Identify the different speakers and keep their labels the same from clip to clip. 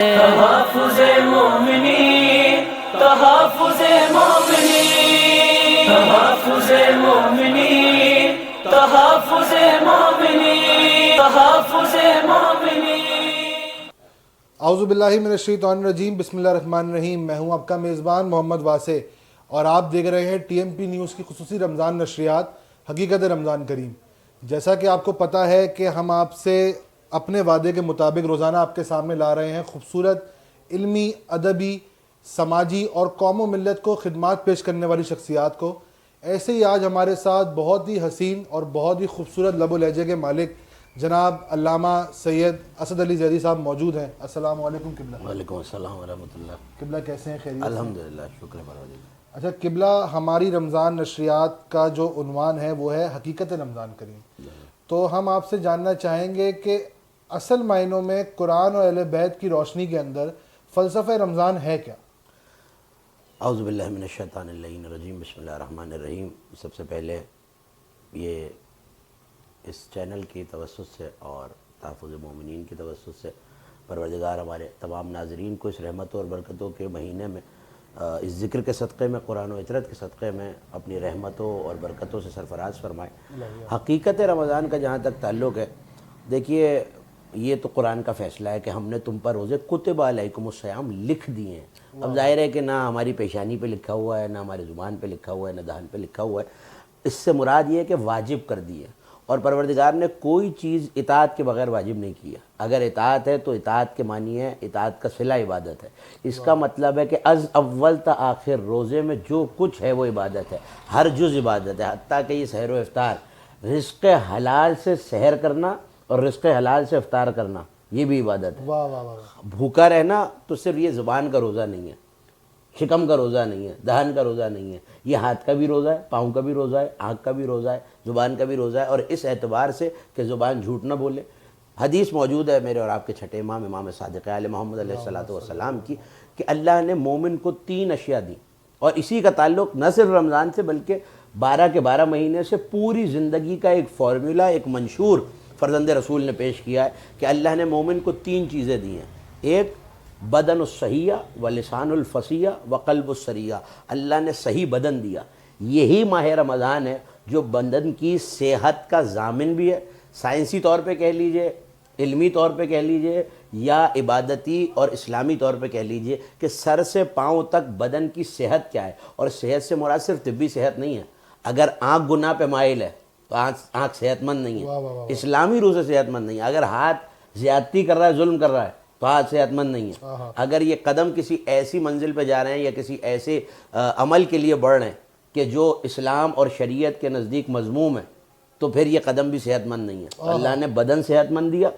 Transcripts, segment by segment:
Speaker 1: تحفظ مومنین، تحفظ مومنین، تحفظ مومنین، تحفظ مومنین، تحفظ مومنین۔
Speaker 2: اعوذ باللہ من الشیطان الرجیم، بسم اللہ الرحمن الرحیم۔ میں ہوں آپ کا میزبان محمد واسع اور آپ دیکھ رہے ہیں ٹی ایم پی نیوز کی خصوصی رمضان نشریات حقیقت رمضان کریم۔ جیسا کہ آپ کو پتہ ہے کہ ہم آپ سے اپنے وعدے کے مطابق روزانہ آپ کے سامنے لا رہے ہیں خوبصورت علمی، ادبی، سماجی اور قوم و ملت کو خدمات پیش کرنے والی شخصیات کو۔ ایسے ہی آج ہمارے ساتھ بہت ہی حسین اور بہت ہی خوبصورت لب و لہجے کے مالک جناب علامہ سید اسد علی زیدی صاحب موجود ہیں۔ السلام علیکم قبلہ۔
Speaker 3: وعلیکم السلام ورحمۃ اللہ۔
Speaker 2: قبلہ کیسے ہیں؟ خیریت سے؟
Speaker 3: الحمدللہ، شکر پروردگار۔
Speaker 2: اچھا قبلہ، ہماری رمضان نشریات کا جو عنوان ہے وہ ہے حقیقت رمضان کریم۔ تو ہم آپ سے جاننا چاہیں گے کہ اصل معنوں میں قرآن اور اہل بیت کی روشنی کے اندر فلسفہ رمضان ہے کیا؟
Speaker 3: اعوذ باللہ من الشیطان اللعین الرجیم، بسم اللہ الرحمن الرحیم۔ سب سے پہلے یہ اس چینل کی توسط سے اور تحفظ مومنین کی توسط سے پروردگار ہمارے تمام ناظرین کو اس رحمتوں اور برکتوں کے مہینے میں اس ذکر کے صدقے میں، قرآن و اطرت کے صدقے میں اپنی رحمتوں اور برکتوں سے سرفراز فرمائے۔ حقیقت رمضان کا جہاں تک تعلق ہے، دیکھیے یہ تو قرآن کا فیصلہ ہے کہ ہم نے تم پر روزے کتب علیکم الصیام لکھ دیے ہیں۔ اب ظاہر ہے کہ نہ ہماری پیشانی پہ لکھا ہوا ہے، نہ ہماری زبان پہ لکھا ہوا ہے، نہ دہن پہ لکھا ہوا ہے۔ اس سے مراد یہ ہے کہ واجب کر دیے، اور پروردگار نے کوئی چیز اطاعت کے بغیر واجب نہیں کیا۔ اگر اطاعت ہے تو اطاعت کے معنی ہے اطاعت کا صلہ عبادت ہے۔ اس کا مطلب ہے کہ از اول تا آخر روزے میں جو کچھ ہے وہ عبادت ہے، ہر جز عبادت ہے، حتیٰ کہ یہ سحر و افطار، رزق حلال سے سحر کرنا اور رزق حلال سے افطار کرنا، یہ بھی عبادت ہے۔
Speaker 2: واہ واہ واہ۔
Speaker 3: بھوکا رہنا تو صرف یہ زبان کا روزہ نہیں ہے، شکم کا روزہ نہیں ہے، دہن کا روزہ نہیں ہے، یہ ہاتھ کا بھی روزہ ہے، پاؤں کا بھی روزہ ہے، آنکھ کا بھی روزہ ہے، زبان کا بھی روزہ ہے، اور اس اعتبار سے کہ زبان جھوٹ نہ بولے۔ حدیث موجود ہے میرے اور آپ کے چھٹے امام، امام صادق آل محمد علیہ الصلوۃ والسلام کی، کہ اللہ نے مومن کو 3 اشیاء دیں، اور اسی کا تعلق نہ صرف رمضان سے بلکہ 12 کے 12 مہینے سے پوری زندگی کا ایک فارمولہ، ایک منشور فرزند رسول نے پیش کیا ہے کہ اللہ نے مومن کو 3 چیزیں دی ہیں۔ ایک بدن الصحیح و لسان الفصیح و قلب السریح، اللہ نے صحیح بدن دیا۔ یہی ماہ رمضان ہے جو بدن کی صحت کا ضامن بھی ہے، سائنسی طور پہ کہہ لیجئے، علمی طور پہ کہہ لیجئے، یا عبادتی اور اسلامی طور پہ کہہ لیجئے کہ سر سے پاؤں تک بدن کی صحت کیا ہے۔ اور صحت سے مراد صرف طبی صحت نہیں ہے۔ اگر آنکھ گناہ پہ مائل ہے تو آنکھ صحت مند نہیں ہے، اسلامی روح سے صحت مند نہیں ہے۔ اگر ہاتھ زیادتی کر رہا ہے، ظلم کر رہا ہے، تو ہاتھ صحت مند نہیں ہے۔ اگر یہ قدم کسی ایسی منزل پہ جا رہے ہیں یا کسی ایسے عمل کے لیے بڑھ رہے ہیں کہ جو اسلام اور شریعت کے نزدیک مذموم ہے، تو پھر یہ قدم بھی صحت مند نہیں ہے۔ اللہ نے بدن صحت مند دیا،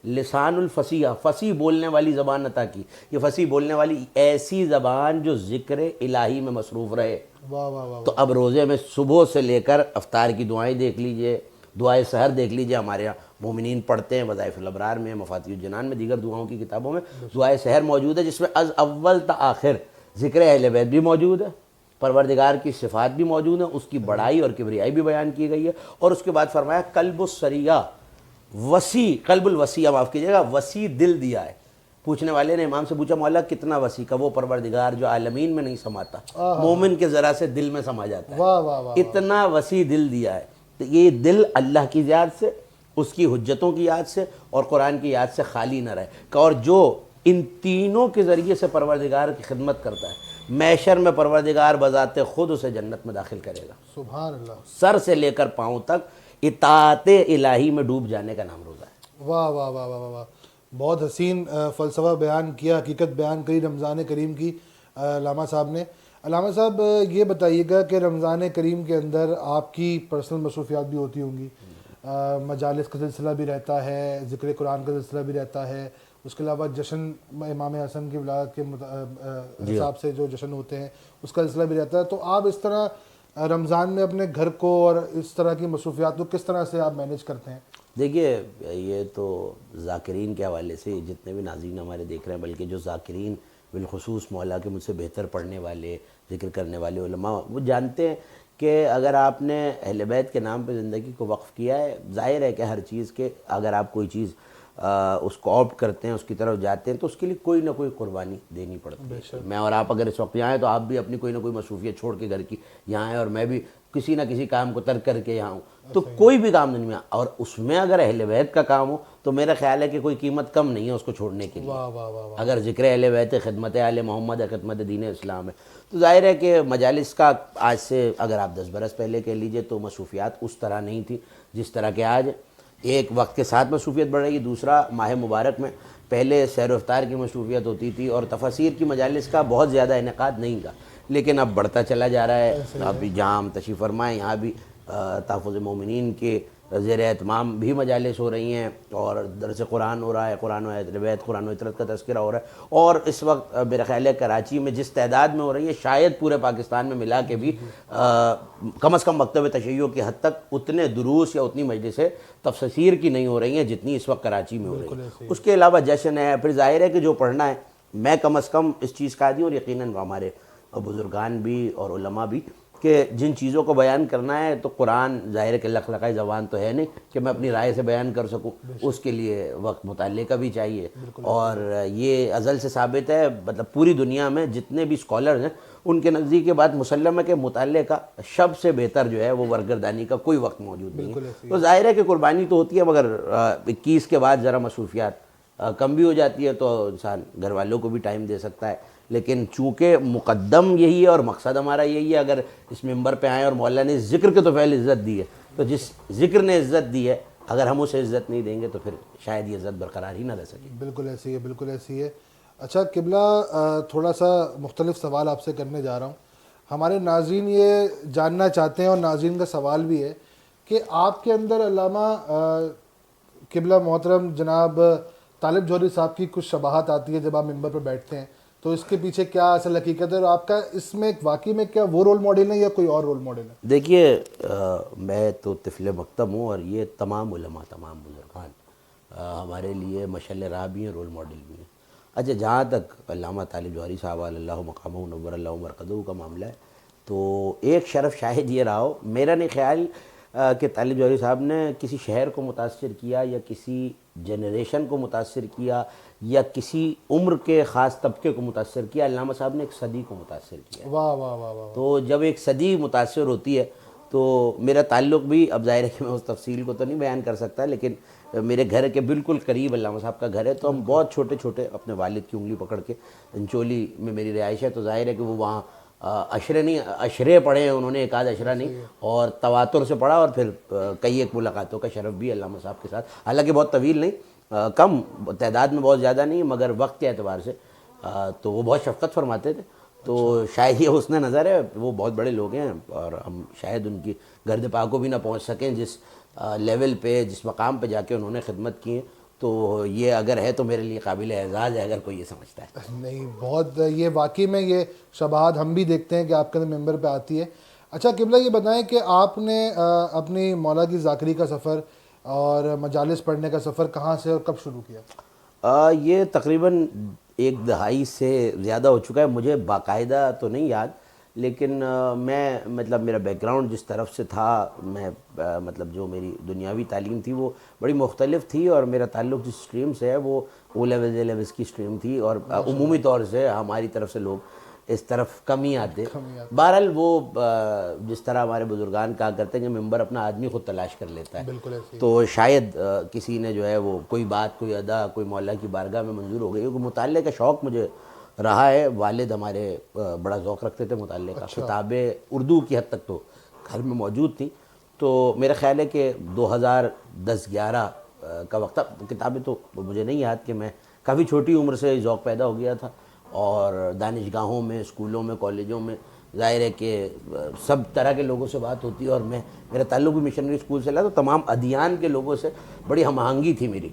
Speaker 3: لسان الفصیح، فصیح بولنے والی زبان عطا کی۔ یہ فصیح بولنے والی ایسی زبان جو ذکر الہی میں مصروف رہے۔
Speaker 2: واہ واہ واہ۔
Speaker 3: تو اب روزے میں صبح سے لے کر افطار کی دعائیں دیکھ لیجئے، دعائے سحر دیکھ لیجئے، ہمارے یہاں مومنین پڑھتے ہیں، وظائف الابرار میں، مفاتیح الجنان میں، دیگر دعاؤں کی کتابوں میں دعائے سحر موجود ہے، جس میں از اول تا آخر ذکر اہل بیت بھی موجود ہے، پروردگار کی صفات بھی موجود ہیں، اس کی بڑائی اور کبریائی بھی بیان کی گئی ہے۔ اور اس کے بعد فرمایا قلب السریہ، وسیع، قلب الوسیع، معاف کیجیے گا، وسیع دل دیا ہے۔ پوچھنے والے نے امام سے پوچھا مولا کتنا وسیع؟ کا وہ پروردگار جو عالمین میں نہیں سماتا، مومن کے ذرا سے دل میں سما جاتا ہے،
Speaker 2: واہ واہ واہ۔
Speaker 3: اتنا وسیع دل دیا ہے۔ تو یہ دل اللہ کی یاد سے، اس کی حجتوں کی یاد سے اور قرآن کی یاد سے خالی نہ رہے۔ اور جو ان تینوں کے ذریعے سے پروردگار کی خدمت کرتا ہے، محشر میں پروردگار بذات خود اسے جنت میں داخل کرے گا۔
Speaker 2: سبحان اللہ۔
Speaker 3: سر سے لے کر پاؤں تک اطاعت الہی میں ڈوب جانے کا نام روزہ ہے۔
Speaker 2: واہ واہ واہ واہ واہ۔ بہت حسین فلسفہ بیان کیا، حقیقت بیان کری رمضان کریم کی علامہ صاحب نے۔ علامہ صاحب یہ بتائیے گا کہ رمضان کریم کے اندر آپ کی پرسنل مصروفیات بھی ہوتی ہوں گی، مجالس کا سلسلہ بھی رہتا ہے، ذکر قرآن کا سلسلہ بھی رہتا ہے، اس کے علاوہ جشن امام حسن کی ولادت کے حساب سے جو جشن ہوتے ہیں اس کا سلسلہ بھی رہتا ہے۔ تو آپ اس طرح رمضان میں اپنے گھر کو اور اس طرح کی مصروفیات کو کس طرح سے آپ مینیج کرتے ہیں؟
Speaker 3: دیکھیے یہ تو ذاکرین کے حوالے سے جتنے بھی ناظرین ہمارے دیکھ رہے ہیں، بلکہ جو ذاکرین بالخصوص مولا کے مجھ سے بہتر پڑھنے والے، ذکر کرنے والے علماء، وہ جانتے ہیں کہ اگر آپ نے اہل بیت کے نام پہ زندگی کو وقف کیا ہے، ظاہر ہے کہ ہر چیز کے، اگر آپ کوئی چیز اس کو آپٹ کرتے ہیں, اس کی طرف جاتے ہیں, تو اس کے لیے کوئی نہ کوئی قربانی دینی پڑتی ہے. میں اور آپ اگر اس وقت یہاں ہیں تو آپ بھی اپنی کوئی نہ کوئی مصروفیت چھوڑ کے گھر کی یہاں ہیں, اور میں بھی کسی نہ کسی کام کو ترک کر کے یہاں ہوں, تو کوئی بھی کام نہیں ہے. اور اس میں اگر اہل بیت کا کام ہو تو میرا خیال ہے کہ کوئی قیمت کم نہیں ہے اس کو چھوڑنے کے لیے.
Speaker 2: واہ واہ واہ واہ.
Speaker 3: اگر ذکر اہل بیت ہے, خدمت آل محمد ہے, خدمت دین اسلام ہے, تو ظاہر ہے کہ مجالس کا آج سے اگر آپ 10 برس پہلے کہہ لیجئے تو مصروفیات اس طرح نہیں تھی جس طرح کہ آج. ایک وقت کے ساتھ مصروفیت بڑھ رہی ہے, دوسرا ماہ مبارک میں پہلے سیر و افطار کی مصروفیت ہوتی تھی اور تفاسیر کی مجالس کا بہت زیادہ انعقاد نہیں تھا, لیکن اب بڑھتا چلا جا رہا ہے. ابھی جہاں ہم تشریف فرمائیں یہاں بھی تحفظ مومنین کے زیر اہتمام بھی مجالس ہو رہی ہیں, اور درس قرآن ہو رہا ہے, قرآن و اہل بیت, قرآن و عطرت کا تذکرہ ہو رہا ہے. اور اس وقت میرا خیال ہے کراچی میں جس تعداد میں ہو رہی ہے شاید پورے پاکستان میں ملا کے بھی کم از کم مکتب تشیع کی حد تک اتنے دروس یا اتنی مجلسیں تفسیر کی نہیں ہو رہی ہیں جتنی اس وقت کراچی میں ہو رہی ہیں. اس کے علاوہ جشن ہے, پھر ظاہر ہے کہ جو پڑھنا ہے, میں کم از کم اس چیز کا عادی ہوں, اور یقیناً ہمارے بزرگان بھی اور علماء بھی, کہ جن چیزوں کو بیان کرنا ہے تو قرآن ظاہر ہے کہ لخلقۂ زبان تو ہے نہیں کہ میں اپنی رائے سے بیان کر سکوں, اس کے لیے وقت مطالعے کا بھی چاہیے. اور یہ ازل سے ثابت ہے, مطلب پوری دنیا میں جتنے بھی اسکالرز ہیں ان کے نزدیک یہ بات مسلم ہے کہ مطالعے کا سب سے بہتر جو ہے وہ ورگردانی کا کوئی وقت موجود نہیں ہے. تو ظاہر ہے کہ قربانی تو ہوتی ہے, مگر 21 کے بعد ذرا مصروفیات کم بھی ہو جاتی ہے تو انسان گھر والوں کو بھی ٹائم دے سکتا ہے. لیکن چونکہ مقدم یہی ہے اور مقصد ہمارا یہی ہے, اگر اس ممبر پہ آئیں اور مولا نے ذکر کے تو پہلے عزت دی ہے, تو جس ذکر نے عزت دی ہے اگر ہم اسے عزت نہیں دیں گے تو پھر شاید یہ عزت برقرار ہی نہ رہ سکے.
Speaker 2: بالکل ایسی ہے, بالکل ایسی ہے. اچھا قبلہ, تھوڑا سا مختلف سوال آپ سے کرنے جا رہا ہوں. ہمارے ناظرین یہ جاننا چاہتے ہیں, اور ناظرین کا سوال بھی ہے کہ آپ کے اندر علامہ قبلہ محترم جناب طالب جوہری صاحب کی کچھ شباہت آتی ہے جب آپ ممبر پہ بیٹھتے ہیں, تو اس کے پیچھے کیا اصل حقیقت ہے, اور آپ کا اس میں واقعی میں کیا وہ رول ماڈل ہے یا کوئی اور رول ماڈل ہے؟
Speaker 3: دیکھیے, میں تو طفل مکتب ہوں, اور یہ تمام علماء, تمام بزرگان ہمارے لیے مشعل راہ بھی ہیں, رول ماڈل بھی ہیں. اچھا, جہاں تک علامہ طالب جوہری صاحب اللہ مقامہ نور اللہ مرقدہ کا معاملہ ہے, تو ایک شرف شاہد یہ رہا ہو, میرا نہیں خیال کہ طالب جوہری صاحب نے کسی شہر کو متاثر کیا یا کسی جنریشن کو متاثر کیا یا کسی عمر کے خاص طبقے کو متاثر کیا. علامہ صاحب نے ایک صدی کو متاثر کیا.
Speaker 2: واہ واہ واہ واہ.
Speaker 3: تو جب ایک صدی متاثر ہوتی ہے تو میرا تعلق بھی, اب ظاہر ہے کہ میں اس تفصیل کو تو نہیں بیان کر سکتا, لیکن میرے گھر کے بالکل قریب علامہ صاحب کا گھر ہے, تو ہم بہت چھوٹے چھوٹے اپنے والد کی انگلی پکڑ کے, انچولی میں میری رہائش ہے, تو ظاہر ہے کہ وہ وہاں عشرے پڑھے ہیں انہوں نے, ایک آدھ عشرہ نہیں, اور تواتر سے پڑھا, اور پھر کئی ایک ملاقاتوں کا شرف بھی علامہ صاحب کے ساتھ, حالانکہ بہت طویل نہیں, کم تعداد میں بہت زیادہ نہیں, مگر وقت کے اعتبار سے تو وہ بہت شفقت فرماتے تھے. تو شاید یہ حسن نظر ہے, وہ بہت بڑے لوگ ہیں, اور ہم شاید ان کی گرد پا کو بھی نہ پہنچ سکیں جس لیول پہ, جس مقام پہ جا کے انہوں نے خدمت کی ہے. تو یہ اگر ہے تو میرے لیے قابل اعزاز ہے اگر کوئی یہ سمجھتا ہے.
Speaker 2: نہیں, بہت, یہ واقعی میں یہ شباہت ہم بھی دیکھتے ہیں کہ آپ کے اندر ممبر پہ آتی ہے. اچھا قبلہ, یہ بتائیں کہ آپ نے اپنی مولا کی ذاکری کا سفر اور مجالس پڑھنے کا سفر کہاں سے اور کب شروع کیا؟
Speaker 3: یہ تقریباً 1 دہائی سے زیادہ ہو چکا ہے, مجھے باقاعدہ تو نہیں یاد, لیکن میں مطلب میرا بیک گراؤنڈ جس طرف سے تھا, میں مطلب جو میری دنیاوی تعلیم تھی وہ بڑی مختلف تھی, اور میرا تعلق جس اسٹریم سے ہے وہ او لیولز اے لیولز کی اسٹریم تھی, اور عمومی طور سے ہماری طرف سے لوگ اس طرف کم ہی آتے. بہرحال وہ جس طرح ہمارے بزرگان کہا کرتے ہیں کہ ممبر اپنا آدمی خود تلاش کر لیتا ہے, تو شاید کسی نے جو ہے وہ کوئی بات, کوئی ادا, کوئی مولا کی بارگاہ میں منظور ہو گئی, کیونکہ مطالعے کا شوق مجھے رہا ہے. والد ہمارے بڑا ذوق رکھتے تھے مطالعے کا, کتابیں اردو کی حد تک تو گھر میں موجود تھیں, تو میرا خیال ہے کہ 2010-11 کا وقت تھا. کتابیں تو مجھے نہیں یاد کہ میں کافی چھوٹی عمر سے ذوق پیدا ہو گیا تھا, اور دانشگاہوں میں, اسکولوں میں, کالجوں میں ظاہر ہے کہ سب طرح کے لوگوں سے بات ہوتی ہے, اور میرا تعلق بھی مشنری اسکول سے رہا, تو تمام ادیان کے لوگوں سے بڑی ہم آہنگی تھی میری.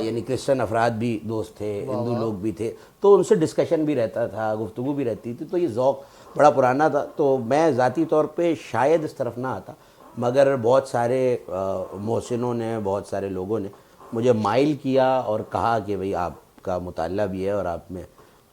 Speaker 3: یعنی کرسچن افراد بھی دوست تھے, ہندو لوگ بھی تھے, تو ان سے ڈسکشن بھی رہتا تھا, گفتگو بھی رہتی تھی, تو یہ ذوق بڑا پرانا تھا. تو میں ذاتی طور پہ شاید اس طرف نہ آتا, مگر بہت سارے محسنوں نے, بہت سارے لوگوں نے مجھے مائل کیا اور کہا کہ بھئی آپ کا مطالعہ بھی ہے اور آپ میں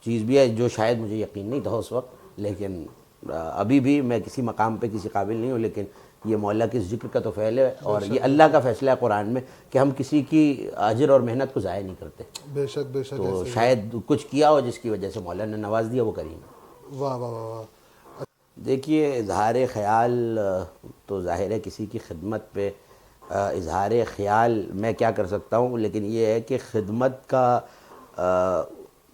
Speaker 3: چیز بھی ہے, جو شاید مجھے یقین نہیں تھا اس وقت, لیکن ابھی بھی میں کسی مقام پہ کسی قابل نہیں ہوں, لیکن یہ مولا کے ذکر کا تو فعل ہے، اور یہ اللہ کا فیصلہ ہے قرآن میں کہ ہم کسی کی اجر اور محنت کو ضائع نہیں کرتے.
Speaker 2: بے شک بے شک.
Speaker 3: تو شاید کچھ کیا ہو جس کی وجہ سے مولا نے نواز دیا، وہ کریم ہے.
Speaker 2: واہ واہ واہ واہ.
Speaker 3: دیکھیے اظہار خیال تو ظاہر ہے کسی کی خدمت پہ اظہار خیال میں کیا کر سکتا ہوں، لیکن یہ ہے کہ خدمت کا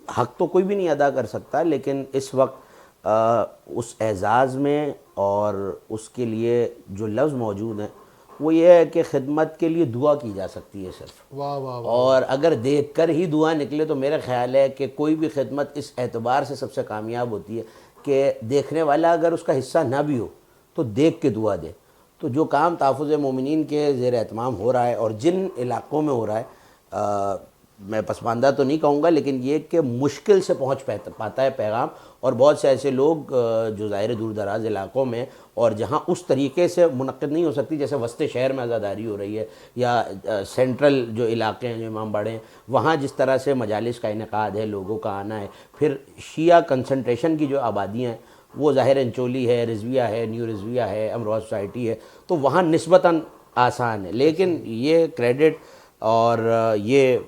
Speaker 3: حق تو کوئی بھی نہیں ادا کر سکتا، لیکن اس وقت اس اعزاز میں اور اس کے لیے جو لفظ موجود ہیں وہ یہ ہے کہ خدمت کے لیے دعا کی جا سکتی ہے صرف.
Speaker 2: واہ واہ.
Speaker 3: اور اگر دیکھ کر ہی دعا نکلے تو میرا خیال ہے کہ کوئی بھی خدمت اس اعتبار سے سب سے کامیاب ہوتی ہے کہ دیکھنے والا اگر اس کا حصہ نہ بھی ہو تو دیکھ کے دعا دے. تو جو کام تحفظ مومنین کے زیر اہتمام ہو رہا ہے اور جن علاقوں میں ہو رہا ہے، میں پسماندہ تو نہیں کہوں گا، لیکن یہ کہ مشکل سے پہنچ پاتا ہے پیغام، اور بہت سے ایسے لوگ جو ظاہر دور دراز علاقوں میں اور جہاں اس طریقے سے منعقد نہیں ہو سکتی جیسے وسط شہر میں عزاداری ہو رہی ہے، یا سینٹرل جو علاقے ہیں جو امام باڑے ہیں وہاں جس طرح سے مجالس کا انعقاد ہے، لوگوں کا آنا ہے. پھر شیعہ کنسنٹریشن کی جو آبادیاں ہیں وہ ظاہر انچولی ہے، رضویہ ہے، نیو رضویہ ہے، امروہہ سوسائٹی ہے، تو وہاں نسبتاً آسان ہے. لیکن یہ کریڈٹ اور یہ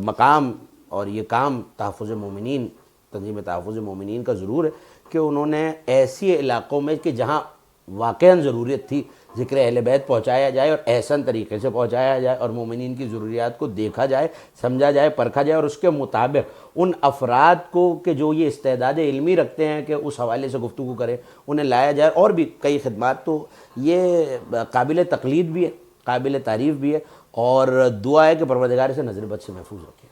Speaker 3: مقام اور یہ کام تحفظ مومنین، تنظیم تحفظ مومنین کا ضرور ہے کہ انہوں نے ایسی علاقوں میں کہ جہاں واقعاً ضرورت تھی ذکر اہل بیت پہنچایا جائے اور احسن طریقے سے پہنچایا جائے اور مومنین کی ضروریات کو دیکھا جائے، سمجھا جائے، پرکھا جائے، اور اس کے مطابق ان افراد کو کہ جو یہ استعداد علمی رکھتے ہیں کہ اس حوالے سے گفتگو کریں انہیں لایا جائے. اور بھی کئی خدمات، تو یہ قابل تقلید بھی ہے، قابل تعریف بھی ہے، اور دعا ہے کہ پروردگار سے نظر بد سے محفوظ رکھے.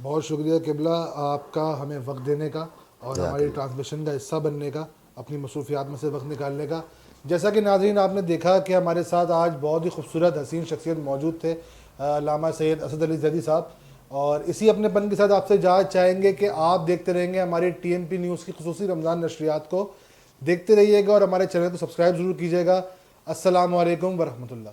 Speaker 2: بہت شکریہ قبلہ آپ کا ہمیں وقت دینے کا اور ہماری ٹرانسمیشن کا حصہ بننے کا، اپنی مصروفیات میں سے وقت نکالنے کا. جیسا کہ ناظرین آپ نے دیکھا کہ ہمارے ساتھ آج بہت ہی خوبصورت حسین شخصیت موجود تھے، علامہ سید اسد علی زیدی صاحب، اور اسی اپنے پن کے ساتھ آپ سے اجازت چاہیں گے کہ آپ دیکھتے رہیں گے ہماری ٹی ایم پی نیوز کی خصوصی رمضان نشریات کو. دیکھتے رہیے گا اور ہمارے چینل کو سبسکرائب ضرور کیجیے گا. السلام علیکم ورحمۃ اللہ.